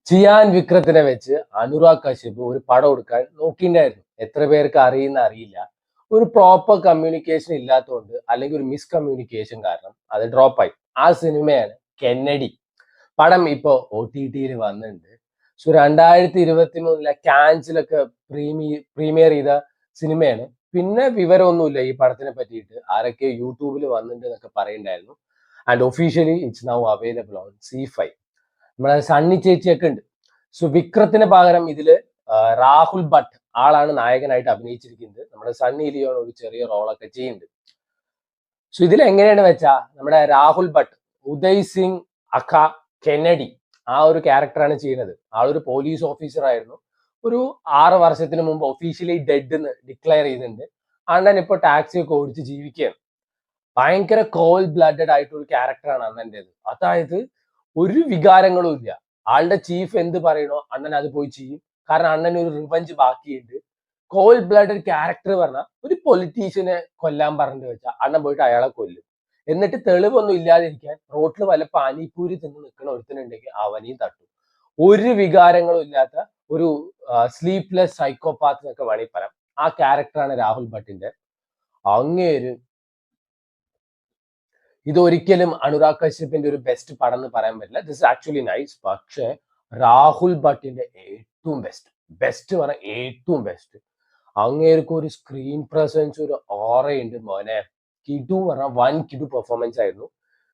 ചിയാൻ വിക്രത്തിനെ വെച്ച് അനുരാഗ് കശ്യപ് ഒരു പടം എടുക്കാൻ നോക്കിണ്ടായിരുന്നു. എത്ര പേർക്ക് അറിയുന്ന അറിയില്ല. ഒരു പ്രോപ്പർ കമ്മ്യൂണിക്കേഷൻ ഇല്ലാത്തതുകൊണ്ട് അല്ലെങ്കിൽ ഒരു മിസ്കമ്മ്യൂണിക്കേഷൻ കാരണം അത് ഡ്രോപ്പായി. ആ സിനിമയാണ് കെന്നഡി. പടം ഇപ്പോ OTT വന്നിട്ടുണ്ട്. സോ 2023 കാൻസിലൊക്കെ പ്രീമിയർ ചെയ്ത സിനിമയാണ്. പിന്നെ വിവരമൊന്നുമില്ല ഈ പടത്തിനെ പറ്റിയിട്ട്. ആരൊക്കെ യൂട്യൂബിൽ വന്നിട്ടുണ്ട് എന്നൊക്കെ പറയുന്നുണ്ടായിരുന്നു. And officially it's now available on C5. നമ്മുടെ സണ്ണി ചേച്ചിയൊക്കെ ഉണ്ട്. സോ വിക്രത്തിന് പകരം ഇതില് രാഹുൽ ഭട്ട് ആളാണ് നായകനായിട്ട് അഭിനയിച്ചിരിക്കുന്നത്. നമ്മുടെ സണ്ണി ലിയോൺ ഒരു ചെറിയ റോളൊക്കെ ചെയ്യുന്നുണ്ട്. സോ ഇതിൽ എങ്ങനെയാണ് വെച്ചാ നമ്മുടെ രാഹുൽ ഭട്ട് ഉദയ് സിംഗ് അഖ കെന്നഡി ആ ഒരു ക്യാരക്ടറാണ് ചെയ്യുന്നത്. ആളൊരു പോലീസ് ഓഫീസർ ആയിരുന്നു. ഒരു 6 വർഷത്തിന് മുമ്പ് ഒഫീഷ്യലി ഡെഡ് എന്ന് ഡിക്ലെയർ ചെയ്തിട്ടുണ്ട്. അണ്ണൻ ഇപ്പൊ ടാക്സി ഒക്കെ ഓടിച്ച് ജീവിക്കുകയാണ്. ഭയങ്കര കോൾഡ് ബ്ലഡഡ് ആയിട്ടൊരു ക്യാരക്ടറാണ് അണ്ണൻ്റെത്. അതായത് ഒരു വികാരങ്ങളും ഇല്ല. ആളുടെ ചീഫ് എന്ത് പറയണോ അണ്ണൻ അത് പോയി ചെയ്യും. കാരണം അണ്ണന് ഒരു റിവഞ്ച് ബാക്കിയുണ്ട്. കോൾഡ് ബ്ലഡഡ് ക്യാരക്ടർ പറഞ്ഞാൽ ഒരു പൊളിറ്റീഷ്യനെ കൊല്ലാൻ പറഞ്ഞിട്ട് വെച്ചാൽ അണ്ണൻ പോയിട്ട് അയാളെ കൊല്ലും. എന്നിട്ട് തെളിവൊന്നും ഇല്ലാതിരിക്കാൻ റോട്ടിൽ വല്ല പാനിപ്പൂരി തിന്ന് നിൽക്കണ ഒരുത്തനുണ്ടെങ്കിൽ അവനെയും തട്ടും. ഒരു വികാരങ്ങളും ഇല്ലാത്ത ഒരു സ്ലീപ്ലെസ് സൈക്കോപാത്ത് എന്നൊക്കെ വേണമെങ്കിൽ പറയാം. ആ ക്യാരക്ടറാണ് രാഹുൽ ഭട്ടിന്റെ. അങ്ങേര് ഇതൊരിക്കലും അനുരാഗ് കശ്യപിന്റെ ഒരു ബെസ്റ്റ് പടം എന്ന് പറയാൻ പറ്റില്ല. This actually nice. പക്ഷേ രാഹുൽ ഭട്ടിന്റെ ഏറ്റവും ബെസ്റ്റ് പറഞ്ഞ ഏറ്റവും ബെസ്റ്റ്. അങ്ങേർക്ക് ഒരു സ്ക്രീൻ പ്രസൻസ് ഒരു ഓറയുണ്ട് മോനെ. കിടു പറഞ്ഞ വൻ കിടു പെർഫോമൻസ് ആയിരുന്നു.